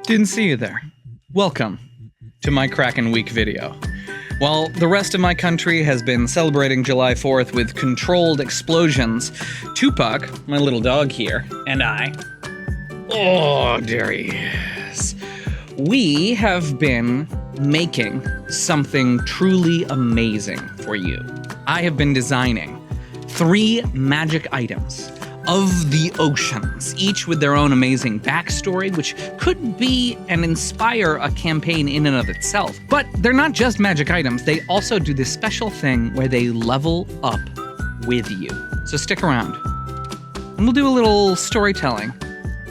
Didn't see you there. Welcome to my Kraken Week video. While the rest of my country has been celebrating July 4th with controlled explosions, Tupac, my little dog here, and I, oh, there he is, we have been making something truly amazing for you. I have been designing 3 magic items of the oceans, each with their own amazing backstory, which could be and inspire a campaign in and of itself. But they're not just magic items, they also do this special thing where they level up with you. So stick around, and we'll do a little storytelling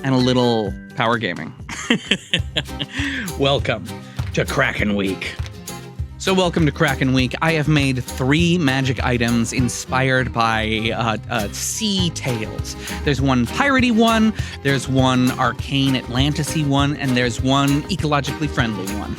and a little power gaming. Welcome to Kraken Week. So welcome to Kraken Week. I have made 3 magic items inspired by sea tales. There's one piratey one, there's one arcane Atlantis-y one, and there's one ecologically friendly one.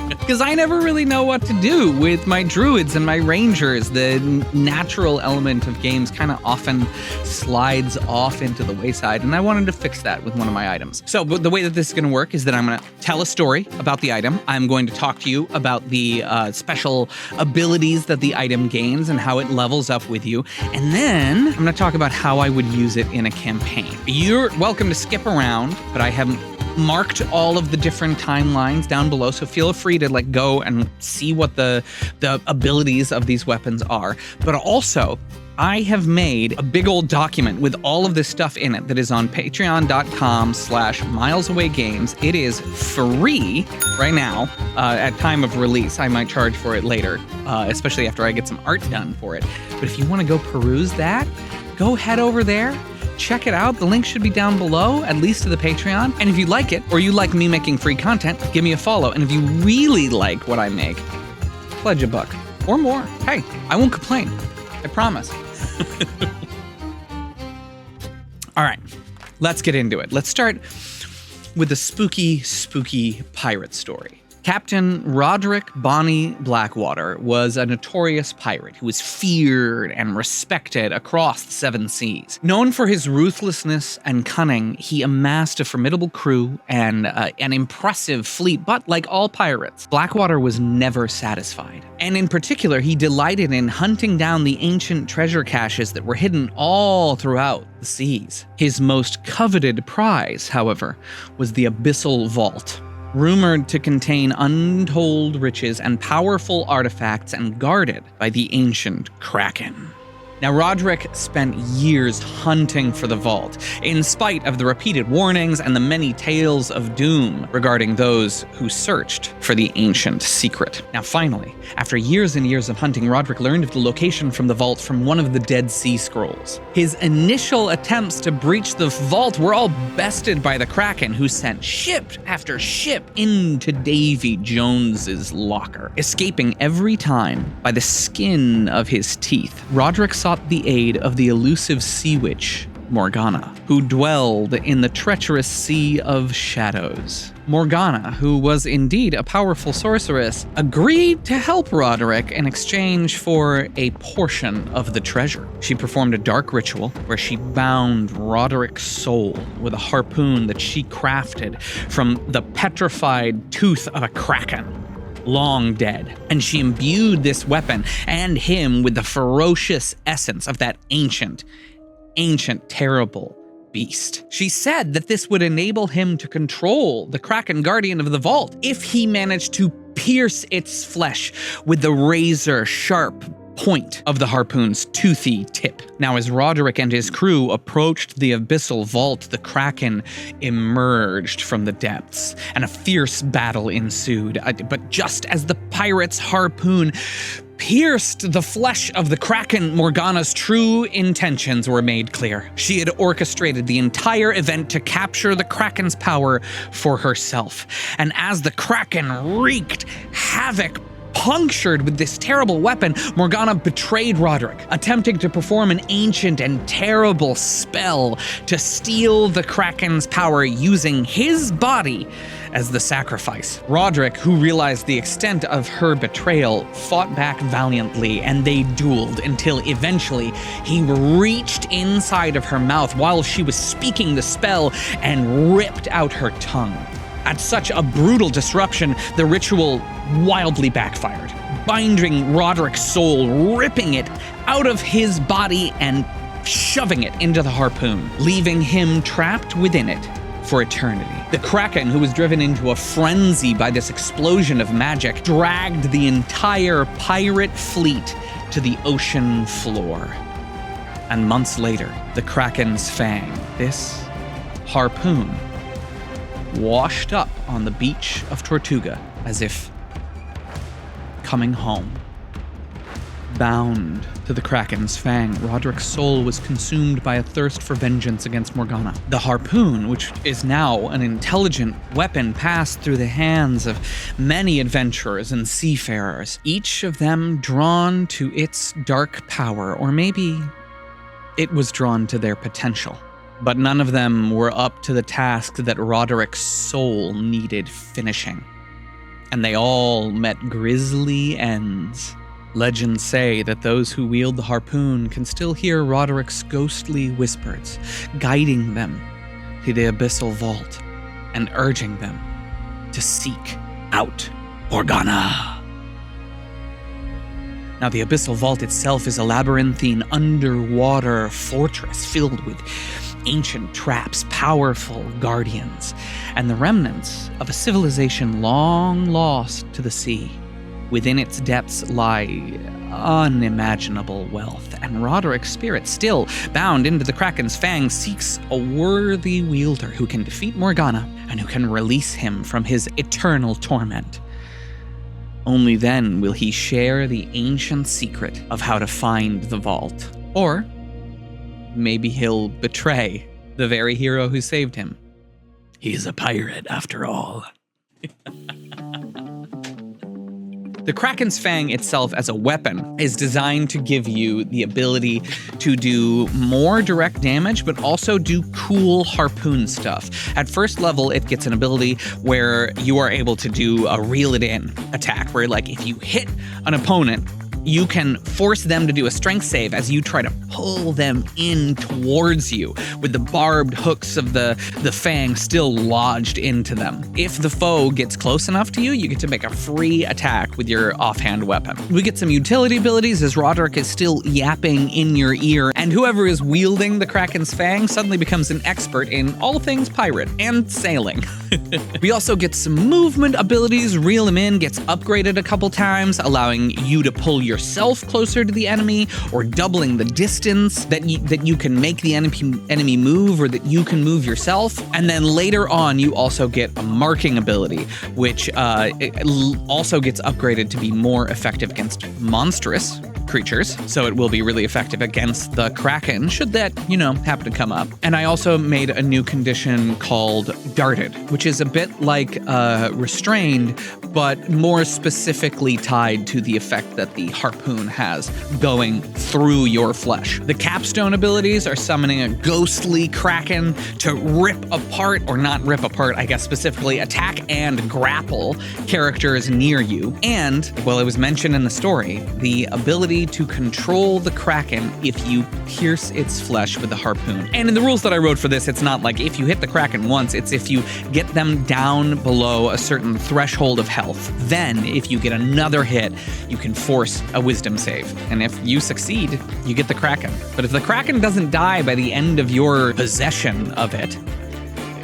Because I never really know what to do with my druids and my rangers. The natural element of games kind of often slides off into the wayside, and I wanted to fix that with one of my items. So the way that this is going to work is that I'm going to tell a story about the item. I'm going to talk to you about the special abilities that the item gains and how it levels up with you. And then I'm going to talk about how I would use it in a campaign. You're welcome to skip around, but I haven't marked all of the different timelines down below, so feel free to go and see what the abilities of these weapons are. But also, I have made a big old document with all of this stuff in it that is on patreon.com/milesawaygames. It is free right now. At time of release, I might charge for it later, especially after I get some art done for it. But if you want to go peruse that, go head over there. Check it out. The link should be down below, at least to the Patreon. And if you like it, or you like me making free content, give me a follow. And if you really like what I make, pledge $1 or more. Hey, I won't complain. I promise. All right, let's get into it. Let's start with a spooky, spooky pirate story. Captain Roderick Bonnie Blackwater was a notorious pirate who was feared and respected across the 7 seas. Known for his ruthlessness and cunning, he amassed a formidable crew and an impressive fleet, but like all pirates, Blackwater was never satisfied. And in particular, he delighted in hunting down the ancient treasure caches that were hidden all throughout the seas. His most coveted prize, however, was the Abyssal Vault, rumored to contain untold riches and powerful artifacts and guarded by the ancient Kraken. Now, Roderick spent years hunting for the vault, in spite of the repeated warnings and the many tales of doom regarding those who searched for the ancient secret. Now, finally, after years and years of hunting, Roderick learned of the location from the vault from one of the Dead Sea Scrolls. His initial attempts to breach the vault were all bested by the Kraken, who sent ship after ship into Davy Jones's locker, escaping every time by the skin of his teeth. Roderick sought the aid of the elusive sea witch, Morgana, who dwelled in the treacherous Sea of Shadows. Morgana, who was indeed a powerful sorceress, agreed to help Roderick in exchange for a portion of the treasure. She performed a dark ritual where she bound Roderick's soul with a harpoon that she crafted from the petrified tooth of a kraken, long dead, and she imbued this weapon and him with the ferocious essence of that ancient, terrible beast. She said that this would enable him to control the Kraken Guardian of the Vault if he managed to pierce its flesh with the razor-sharp point of the harpoon's toothy tip. Now, as Roderick and his crew approached the Abyssal Vault, the Kraken emerged from the depths, and a fierce battle ensued. But just as the pirate's harpoon pierced the flesh of the Kraken, Morgana's true intentions were made clear. She had orchestrated the entire event to capture the Kraken's power for herself. And as the Kraken wreaked havoc, punctured with this terrible weapon, Morgana betrayed Roderick, attempting to perform an ancient and terrible spell to steal the Kraken's power using his body as the sacrifice. Roderick, who realized the extent of her betrayal, fought back valiantly, and they dueled until eventually he reached inside of her mouth while she was speaking the spell and ripped out her tongue. At such a brutal disruption, the ritual wildly backfired, binding Roderick's soul, ripping it out of his body and shoving it into the harpoon, leaving him trapped within it for eternity. The Kraken, who was driven into a frenzy by this explosion of magic, dragged the entire pirate fleet to the ocean floor. And months later, the Kraken's fang, this harpoon, washed up on the beach of Tortuga as if coming home. Bound to the Kraken's fang, Roderick's soul was consumed by a thirst for vengeance against Morgana. The harpoon, which is now an intelligent weapon, passed through the hands of many adventurers and seafarers, each of them drawn to its dark power, or maybe it was drawn to their potential. But none of them were up to the task that Roderick's soul needed finishing. And they all met grisly ends. Legends say that those who wield the harpoon can still hear Roderick's ghostly whispers, guiding them to the abyssal vault and urging them to seek out Morgana. Now, the abyssal vault itself is a labyrinthine underwater fortress filled with ancient traps, powerful guardians, and the remnants of a civilization long lost to the sea. Within its depths lie unimaginable wealth, and Roderick's spirit, still bound into the Kraken's fang, seeks a worthy wielder who can defeat Morgana and who can release him from his eternal torment. Only then will he share the ancient secret of how to find the vault. Or maybe he'll betray the very hero who saved him. He's a pirate after all. The Kraken's fang itself as a weapon is designed to give you the ability to do more direct damage, but also do cool harpoon stuff. At first level, it gets an ability where you are able to do a reel-it-in attack, where like if you hit an opponent, you can force them to do a strength save as you try to pull them in towards you, with the barbed hooks of the fang still lodged into them. If the foe gets close enough to you, you get to make a free attack with your offhand weapon. We get some utility abilities as Roderick is still yapping in your ear, and whoever is wielding the Kraken's fang suddenly becomes an expert in all things pirate and sailing. We also get some movement abilities. Reel Him In gets upgraded a couple times, allowing you to pull yourself closer to the enemy, or doubling the distance that you can make the enemy move, or that you can move yourself. And then later on, you also get a marking ability, which also gets upgraded to be more effective against monstrous creatures, so it will be really effective against the Kraken, should that, happen to come up. And I also made a new condition called Darted, which is a bit like Restrained, but more specifically tied to the effect that the harpoon has going through your flesh. The capstone abilities are summoning a ghostly Kraken to rip apart, or not rip apart, I guess specifically attack and grapple characters near you. And, well, it was mentioned in the story, the ability to control the Kraken if you pierce its flesh with a harpoon. And in the rules that I wrote for this, it's not like if you hit the Kraken once, it's if you get them down below a certain threshold of health. Then, if you get another hit, you can force a wisdom save. And if you succeed, you get the Kraken. But if the Kraken doesn't die by the end of your possession of it,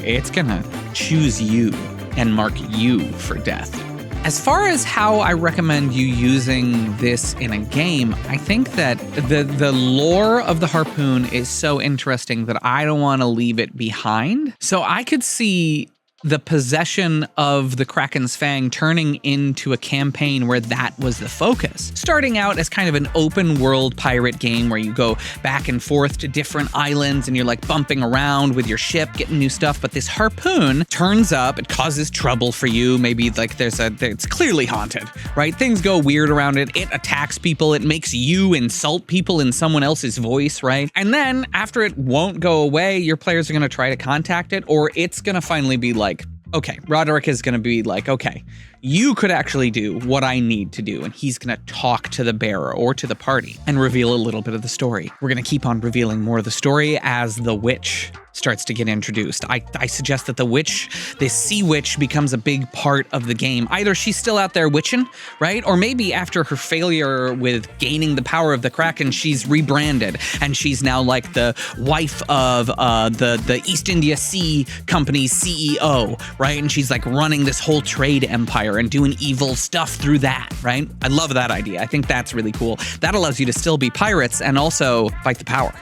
it's gonna choose you and mark you for death. As far as how I recommend you using this in a game, I think that the lore of the harpoon is so interesting that I don't want to leave it behind. So I could see the possession of the Kraken's fang turning into a campaign where that was the focus. Starting out as kind of an open world pirate game where you go back and forth to different islands and you're like bumping around with your ship, getting new stuff. But this harpoon turns up, it causes trouble for you. Maybe like it's clearly haunted, right? Things go weird around it. It attacks people. It makes you insult people in someone else's voice, right? And then after it won't go away, your players are going to try to contact it, or it's going to finally be like, okay, Roderick is going to be like, okay, You could actually do what I need to do, and he's gonna talk to the bearer or to the party and reveal a little bit of the story. We're gonna keep on revealing more of the story as the witch starts to get introduced. I suggest that the witch, the sea witch, becomes a big part of the game. Either she's still out there witching, right? Or maybe after her failure with gaining the power of the Kraken, she's rebranded and she's now like the wife of the East India Sea Company's CEO, right? And she's like running this whole trade empire and doing evil stuff through that, right? I love that idea. I think that's really cool. That allows you to still be pirates and also fight the power.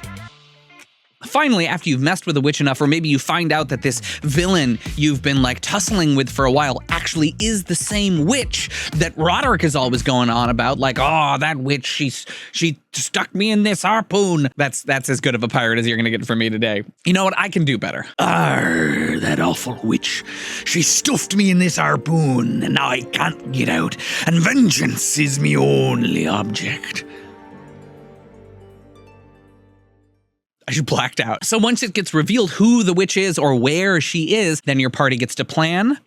Finally, after you've messed with the witch enough, or maybe you find out that this villain you've been like tussling with for a while actually is the same witch that Roderick is always going on about, like, oh, that witch, she stuck me in this harpoon. That's as good of a pirate as you're gonna get from me today. You know what? I can do better. Arr, that awful witch. She stuffed me in this harpoon, and now I can't get out, and vengeance is my only object. I blacked out. So once it gets revealed who the witch is or where she is, then your party gets to plan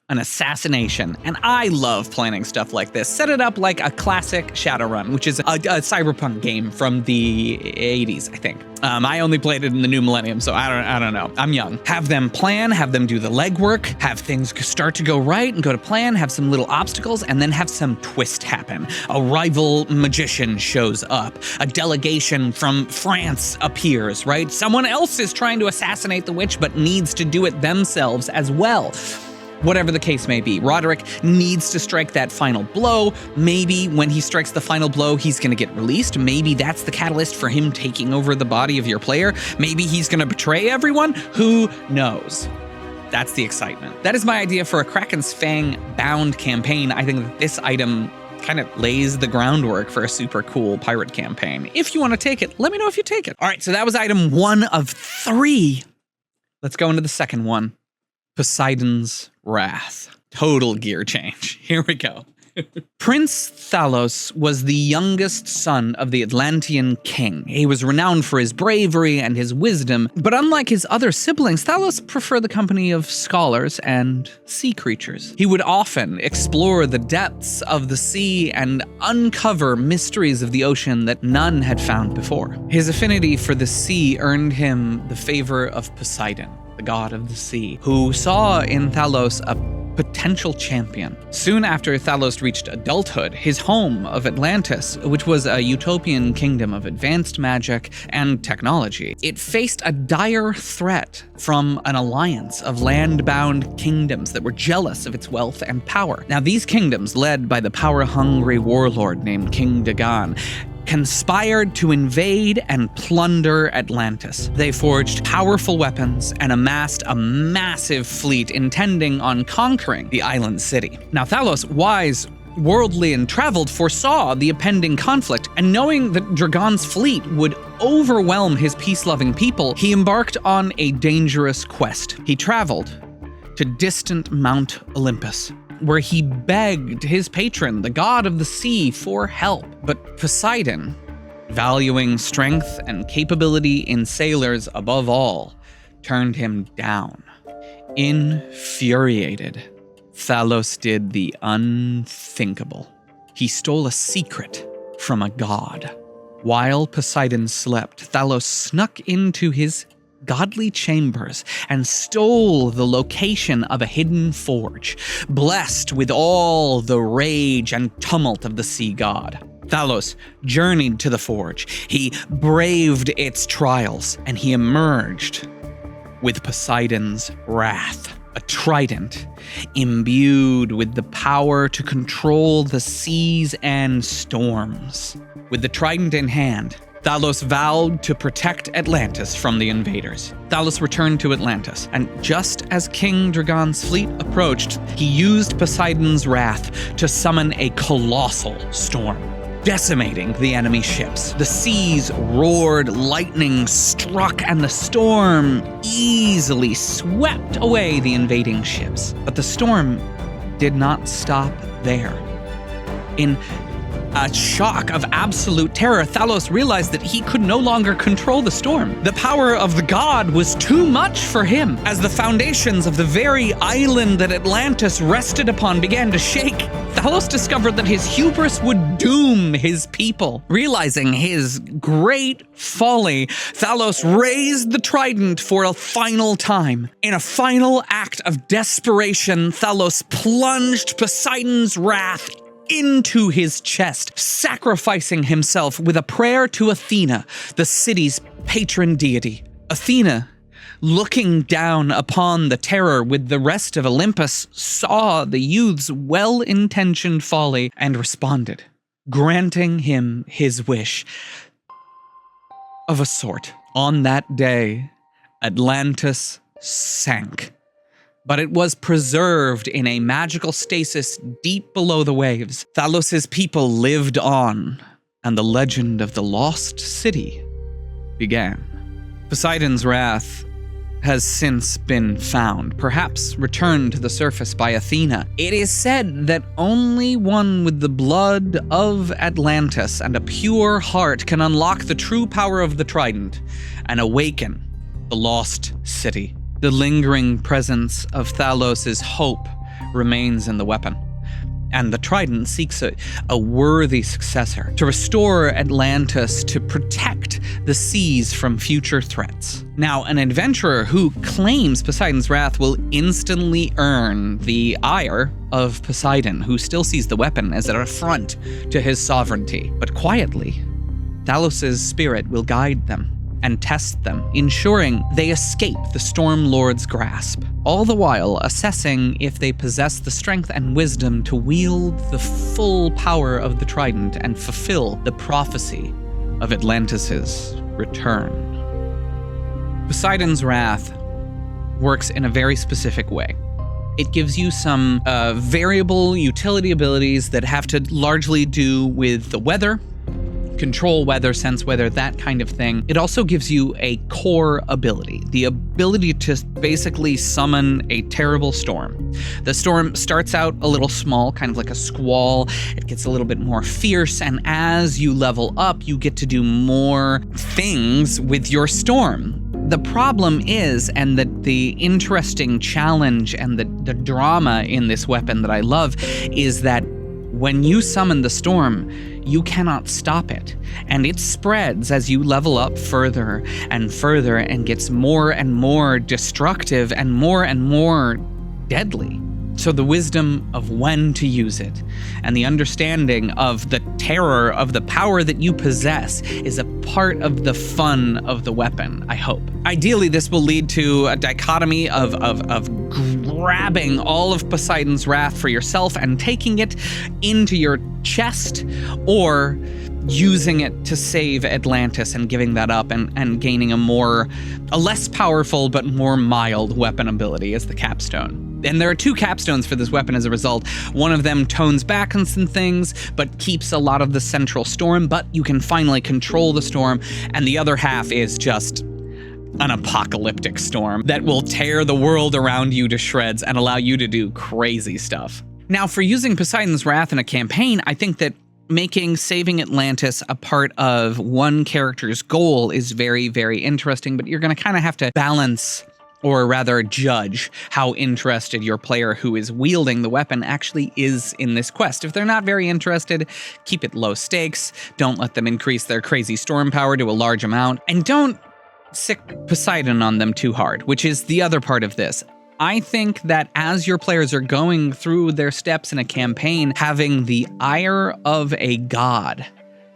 an assassination. And I love planning stuff like this. Set it up like a classic Shadowrun, which is a cyberpunk game from the 80s, I think. I only played it in the new millennium, so I don't know. I'm young. Have them plan, have them do the legwork, have things start to go right and go to plan, have some little obstacles, and then have some twist happen. A rival magician shows up. A delegation from France appears, right? Someone else is trying to assassinate the witch, but needs to do it themselves as well. Whatever the case may be, Roderick needs to strike that final blow. Maybe when he strikes the final blow, he's gonna get released. Maybe that's the catalyst for him taking over the body of your player. Maybe he's gonna betray everyone. Who knows? That's the excitement. That is my idea for a Kraken's Fang bound campaign. I think that this item kind of lays the groundwork for a super cool pirate campaign. If you want to take it, let me know if you take it. All right, so that was item 1 of 3. Let's go into the second one. Poseidon's Wrath. Total gear change. Here we go. Prince Thalos was the youngest son of the Atlantean king. He was renowned for his bravery and his wisdom, but unlike his other siblings, Thalos preferred the company of scholars and sea creatures. He would often explore the depths of the sea and uncover mysteries of the ocean that none had found before. His affinity for the sea earned him the favor of Poseidon, the god of the sea, who saw in Thalos a potential champion. Soon after Thalos reached adulthood, his home of Atlantis, which was a utopian kingdom of advanced magic and technology, it faced a dire threat from an alliance of land-bound kingdoms that were jealous of its wealth and power. Now, these kingdoms, led by the power-hungry warlord named King Dagon, conspired to invade and plunder Atlantis. They forged powerful weapons and amassed a massive fleet intending on conquering the island city. Now, Thalos, wise, worldly, and traveled, foresaw the impending conflict, and knowing that Dragon's fleet would overwhelm his peace-loving people, he embarked on a dangerous quest. He traveled to distant Mount Olympus, where he begged his patron, the god of the sea, for help. But Poseidon, valuing strength and capability in sailors above all, turned him down. Infuriated, Thalos did the unthinkable. He stole a secret from a god. While Poseidon slept, Thalos snuck into his godly chambers and stole the location of a hidden forge, blessed with all the rage and tumult of the sea god. Thalos journeyed to the forge. He braved its trials, and he emerged with Poseidon's wrath, a trident imbued with the power to control the seas and storms. With the trident in hand, Thalos vowed to protect Atlantis from the invaders. Thalos returned to Atlantis, and just as King Dragon's fleet approached, he used Poseidon's wrath to summon a colossal storm, decimating the enemy ships. The seas roared, lightning struck, and the storm easily swept away the invading ships. But the storm did not stop there. In a shock of absolute terror, Thalos realized that he could no longer control the storm. The power of the god was too much for him. As the foundations of the very island that Atlantis rested upon began to shake, Thalos discovered that his hubris would doom his people. Realizing his great folly, Thalos raised the trident for a final time. In a final act of desperation, Thalos plunged Poseidon's wrath into his chest, sacrificing himself with a prayer to Athena, the city's patron deity. Athena, looking down upon the terror with the rest of Olympus, saw the youth's well-intentioned folly and responded, granting him his wish of a sort. On that day, Atlantis sank, but it was preserved in a magical stasis deep below the waves. Thalos's people lived on, and the legend of the lost city began. Poseidon's wrath has since been found, perhaps returned to the surface by Athena. It is said that only one with the blood of Atlantis and a pure heart can unlock the true power of the trident and awaken the lost city. The lingering presence of Thalos's hope remains in the weapon, and the trident seeks a worthy successor to restore Atlantis, to protect the seas from future threats. Now, an adventurer who claims Poseidon's wrath will instantly earn the ire of Poseidon, who still sees the weapon as an affront to his sovereignty. But quietly, Thalos's spirit will guide them and test them, ensuring they escape the Storm Lord's grasp, all the while assessing if they possess the strength and wisdom to wield the full power of the trident and fulfill the prophecy of Atlantis' return. Poseidon's wrath works in a very specific way. It gives you some variable utility abilities that have to largely do with the weather, control weather, sense weather, that kind of thing. It also gives you a core ability, the ability to basically summon a terrible storm. The storm starts out a little small, kind of like a squall. It gets a little bit more fierce, and as you level up, you get to do more things with your storm. The problem is, and the interesting challenge and the drama in this weapon that I love, is that when you summon the storm, you cannot stop it, and it spreads as you level up further and gets more and more destructive and more deadly. So the wisdom of when to use it and the understanding of the terror of the power that you possess is a part of the fun of the weapon, I hope. Ideally, this will lead to a dichotomy of grabbing all of Poseidon's wrath for yourself and taking it into your chest, or using it to save Atlantis and giving that up and gaining a less powerful but more mild weapon ability as the capstone. And there are two capstones for this weapon as a result. One of them tones back on some things, but keeps a lot of the central storm, but you can finally control the storm. And the other half is just an apocalyptic storm that will tear the world around you to shreds and allow you to do crazy stuff. Now, for using Poseidon's wrath in a campaign, I think that making saving Atlantis a part of one character's goal is very, very interesting, but you're going to kind of have to balance, or rather judge, how interested your player who is wielding the weapon actually is in this quest. If they're not very interested, keep it low stakes, don't let them increase their crazy storm power to a large amount, and don't sick Poseidon on them too hard, which is the other part of this. I think that as your players are going through their steps in a campaign, having the ire of a god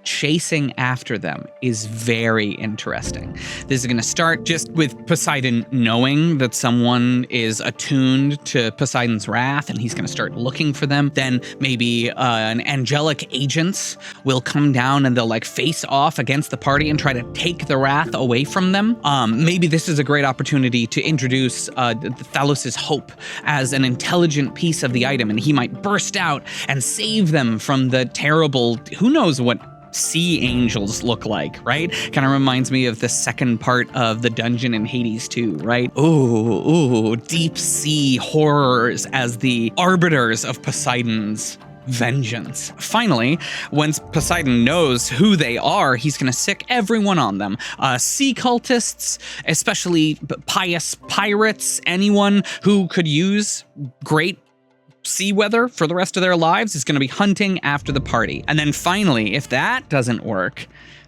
chasing after them is very interesting. This is going to start just with Poseidon knowing that someone is attuned to Poseidon's wrath, and he's going to start looking for them. Then maybe an angelic agents will come down and they'll like face off against the party and try to take the wrath away from them. Maybe this is a great opportunity to introduce Thalos's hope as an intelligent piece of the item, and he might burst out and save them from the terrible, who knows what sea angels look like, right? Kind of reminds me of the second part of the dungeon in Hades 2, right? Ooh, deep sea horrors as the arbiters of Poseidon's vengeance. Finally, once Poseidon knows who they are, he's going to sick everyone on them. Sea cultists, especially pious pirates, anyone who could use great sea weather for the rest of their lives is going to be hunting after the party. And then finally, if that doesn't work,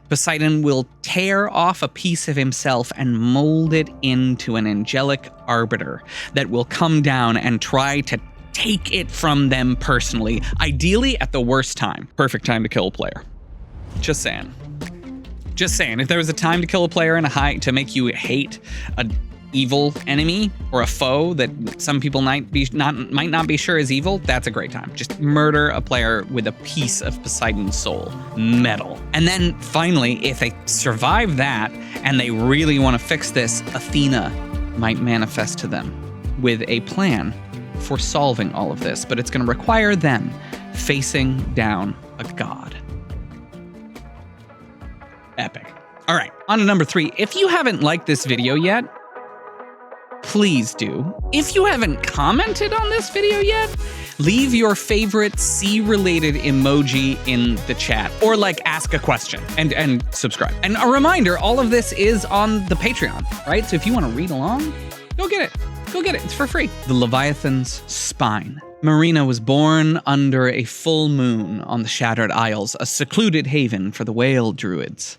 Poseidon will tear off a piece of himself and mold it into an angelic arbiter that will come down and try to take it from them personally, ideally at the worst time. Perfect time to kill a player. Just saying. Just saying, if there was a time to kill a player and to make you hate an evil enemy or a foe that some people might not be sure is evil, that's a great time. Just murder a player with a piece of Poseidon's soul. Metal. And then finally, if they survive that and they really want to fix this, Athena might manifest to them with a plan for solving all of this, but it's going to require them facing down a god. Epic. All right, on to number 3. If you haven't liked this video yet, please do. If you haven't commented on this video yet, leave your favorite sea-related emoji in the chat, or ask a question and subscribe. And a reminder, all of this is on the Patreon, right? So if you want to read along, go get it. Go get it, it's for free. The Leviathan's spine. Marina was born under a full moon on the Shattered Isles, a secluded haven for the whale druids.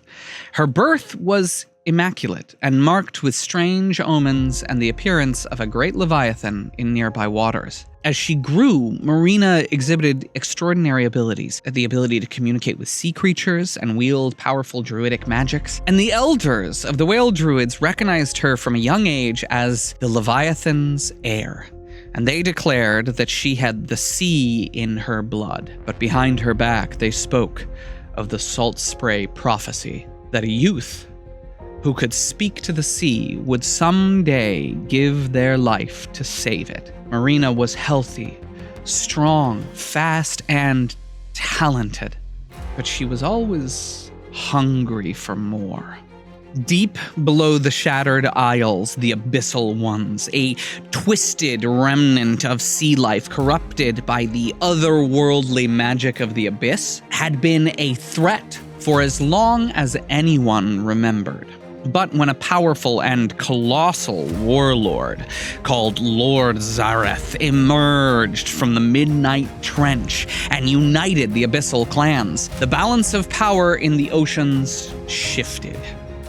Her birth was immaculate and marked with strange omens and the appearance of a great Leviathan in nearby waters. As she grew, Marina exhibited extraordinary abilities, the ability to communicate with sea creatures and wield powerful druidic magics. And the elders of the whale druids recognized her from a young age as the Leviathan's heir. And they declared that she had the sea in her blood. But behind her back, they spoke of the salt spray prophecy that a youth who could speak to the sea would someday give their life to save it. Marina was healthy, strong, fast, and talented, but she was always hungry for more. Deep below the Shattered Isles, the Abyssal Ones, a twisted remnant of sea life corrupted by the otherworldly magic of the Abyss, had been a threat for as long as anyone remembered. But when a powerful and colossal warlord called Lord Zareth emerged from the Midnight Trench and united the Abyssal clans, the balance of power in the oceans shifted.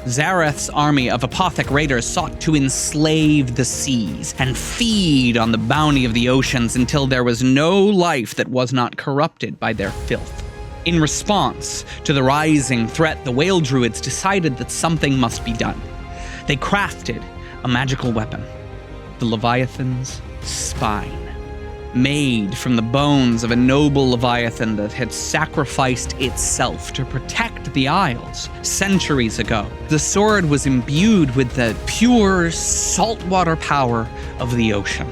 Zareth's army of Apothec raiders sought to enslave the seas and feed on the bounty of the oceans until there was no life that was not corrupted by their filth. In response to the rising threat, the whale druids decided that something must be done. They crafted a magical weapon, the Leviathan's spine. Made from the bones of a noble Leviathan that had sacrificed itself to protect the Isles centuries ago. The sword was imbued with the pure saltwater power of the ocean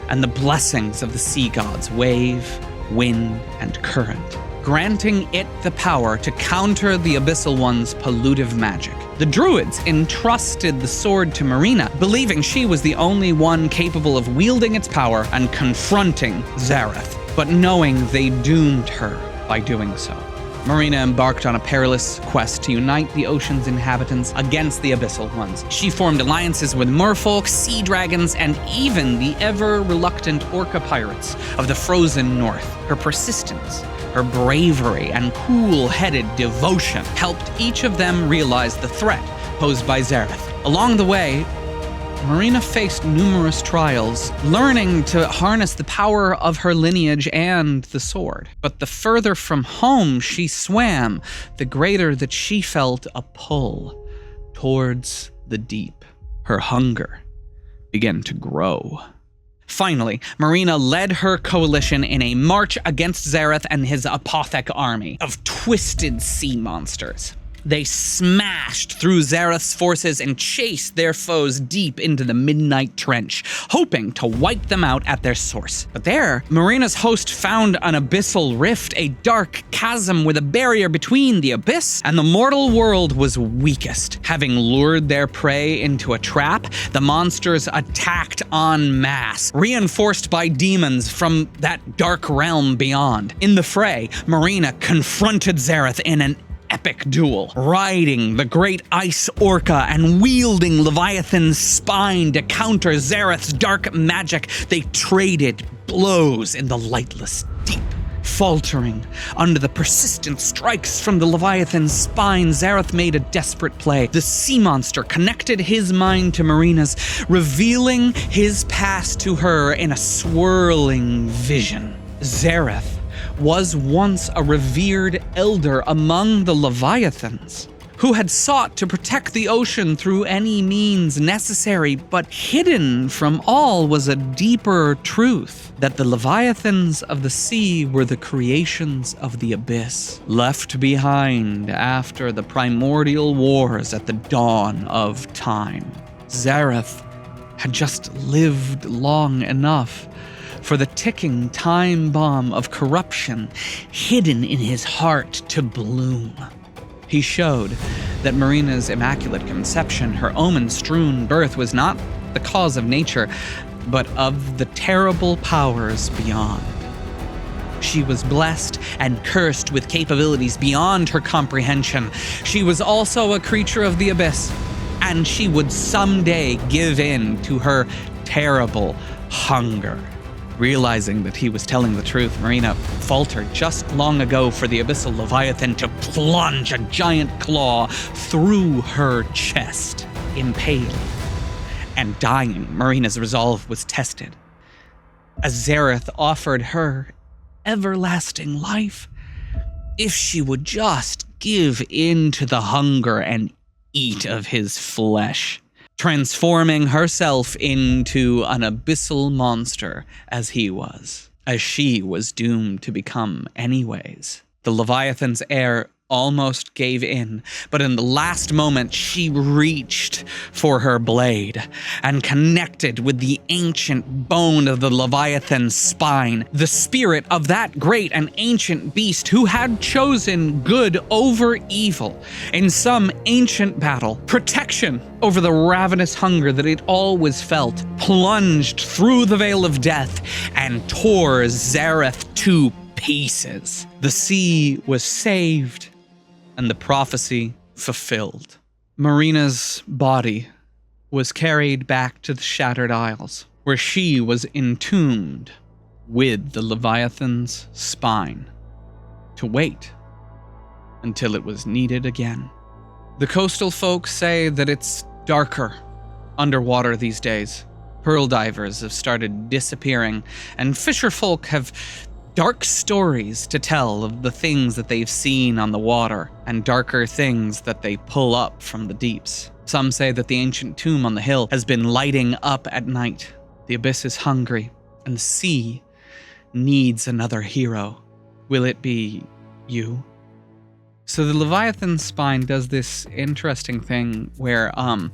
and the blessings of the sea gods, wave, wind, and current, granting it the power to counter the Abyssal One's pollutive magic. The druids entrusted the sword to Marina, believing she was the only one capable of wielding its power and confronting Zareth, but knowing they doomed her by doing so. Marina embarked on a perilous quest to unite the ocean's inhabitants against the Abyssal Ones. She formed alliances with merfolk, sea dragons, and even the ever-reluctant orca pirates of the frozen north. Her persistence, her bravery, and cool-headed devotion helped each of them realize the threat posed by Zareth. Along the way, Marina faced numerous trials, learning to harness the power of her lineage and the sword. But the further from home she swam, the greater that she felt a pull towards the deep. Her hunger began to grow. Finally, Marina led her coalition in a march against Zareth and his Apothec army of twisted sea monsters. They smashed through Zareth's forces and chased their foes deep into the Midnight Trench, hoping to wipe them out at their source. But there, Marina's host found an abyssal rift, a dark chasm with a barrier between the abyss and the mortal world was weakest. Having lured their prey into a trap, the monsters attacked en masse, reinforced by demons from that dark realm beyond. In the fray, Marina confronted Zareth in an epic duel, riding the great ice orca and wielding Leviathan's spine to counter Zareth's dark magic. They traded blows in the lightless deep. Faltering under the persistent strikes from the Leviathan's spine, Zareth made a desperate play. The sea monster connected his mind to Marina's, revealing his past to her in a swirling vision. Zareth was once a revered elder among the Leviathans, who had sought to protect the ocean through any means necessary, but hidden from all was a deeper truth, that the Leviathans of the sea were the creations of the abyss, left behind after the primordial wars at the dawn of time. Zareth had just lived long enough for the ticking time bomb of corruption hidden in his heart to bloom. He showed that Marina's immaculate conception, her omen-strewn birth, was not the cause of nature, but of the terrible powers beyond. She was blessed and cursed with capabilities beyond her comprehension. She was also a creature of the abyss, and she would someday give in to her terrible hunger. Realizing that he was telling the truth, Marina faltered just long ago for the abyssal Leviathan to plunge a giant claw through her chest, impaling and dying. Marina's resolve was tested, as Zareth offered her everlasting life if she would just give in to the hunger and eat of his flesh, transforming herself into an abyssal monster as he was, as she was doomed to become anyways. The Leviathan's heir almost gave in, but in the last moment she reached for her blade and connected with the ancient bone of the Leviathan's spine, the spirit of that great and ancient beast who had chosen good over evil in some ancient battle. Protection over the ravenous hunger that it always felt plunged through the veil of death and tore Zareth to pieces. The sea was saved and the prophecy fulfilled. Marina's body was carried back to the Shattered Isles, where she was entombed with the Leviathan's spine to wait until it was needed again. The coastal folk say that it's darker underwater these days. Pearl divers have started disappearing, and fisher folk have dark stories to tell of the things that they've seen on the water and darker things that they pull up from the deeps. Some say that the ancient tomb on the hill has been lighting up at night. The abyss is hungry, and the sea needs another hero. Will it be you? So the Leviathan spine does this interesting thing where I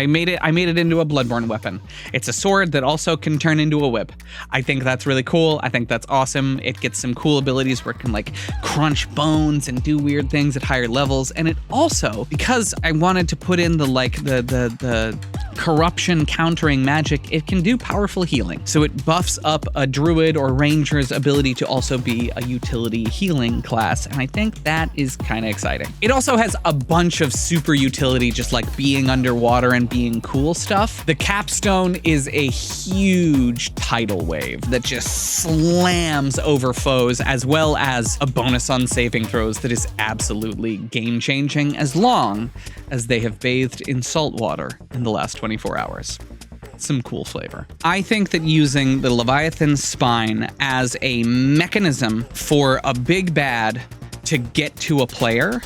made it into a bloodborne weapon. It's a sword that also can turn into a whip. I think that's really cool. I think that's awesome. It gets some cool abilities where it can like crunch bones and do weird things at higher levels. And it also, because I wanted to put in the corruption countering magic, it can do powerful healing. So it buffs up a druid or ranger's ability to also be a utility healing class. And I think that is kind of exciting. It also has a bunch of super utility, just like being underwater and being cool stuff. The capstone is a huge tidal wave that just slams over foes, as well as a bonus on saving throws that is absolutely game-changing as long as they have bathed in salt water in the last 24 hours. Some cool flavor. I think that using the Leviathan spine as a mechanism for a big bad to get to a player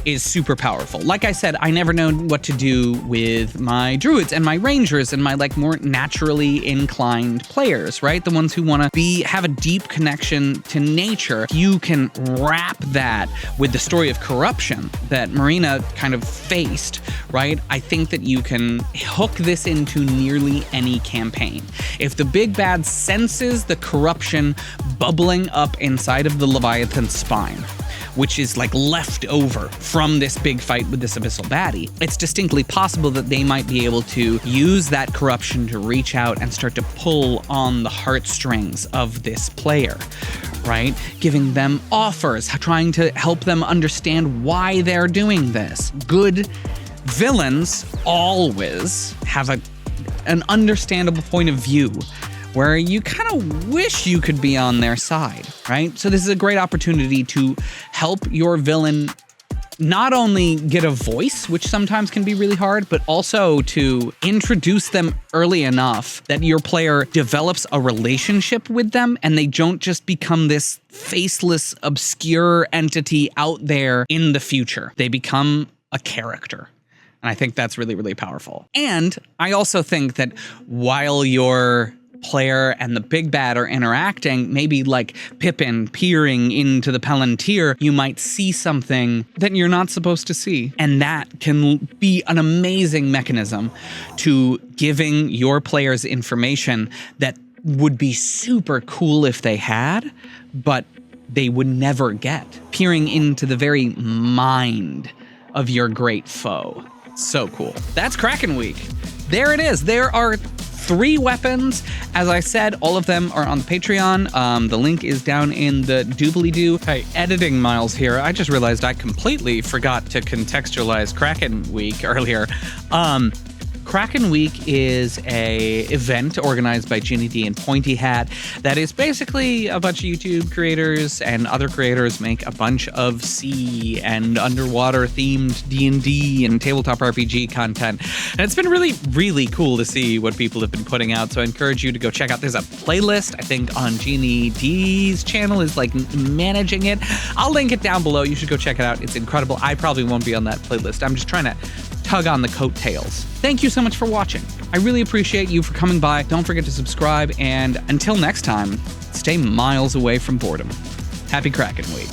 is super powerful. Like I said, I never know what to do with my druids and my rangers and my like more naturally inclined players, right? The ones who want to have a deep connection to nature. You can wrap that with the story of corruption that Marina kind of faced, right? I think that you can hook this into nearly any campaign. If the big bad senses the corruption bubbling up inside of the Leviathan's spine, which is like left over from this big fight with this abyssal baddie, it's distinctly possible that they might be able to use that corruption to reach out and start to pull on the heartstrings of this player, right? Giving them offers, trying to help them understand why they're doing this. Good villains always have an understandable point of view where you kind of wish you could be on their side, right? So this is a great opportunity to help your villain not only get a voice, which sometimes can be really hard, but also to introduce them early enough that your player develops a relationship with them and they don't just become this faceless, obscure entity out there in the future. They become a character. And I think that's really, really powerful. And I also think that while your player and the big bad are interacting, maybe like Pippin peering into the Palantir, you might see something that you're not supposed to see. And that can be an amazing mechanism to giving your players information that would be super cool if they had, but they would never get. Peering into the very mind of your great foe. So cool. That's Kraken Week. There it is. There are 3 weapons. As I said, all of them are on the Patreon. The link is down in the doobly-doo. Hey, editing Miles here. I just realized I completely forgot to contextualize Kraken Week earlier. Kraken Week is a event organized by Ginny D and Pointy Hat that is basically a bunch of YouTube creators and other creators make a bunch of sea and underwater themed D&D and tabletop RPG content. And it's been really, really cool to see what people have been putting out. So I encourage you to go check out. There's a playlist, I think, on Ginny D's channel is like managing it. I'll link it down below. You should go check it out. It's incredible. I probably won't be on that playlist. I'm just trying to tug on the coattails. Thank you so much for watching. I really appreciate you for coming by. Don't forget to subscribe, and until next time, stay miles away from boredom. Happy Kraken Week.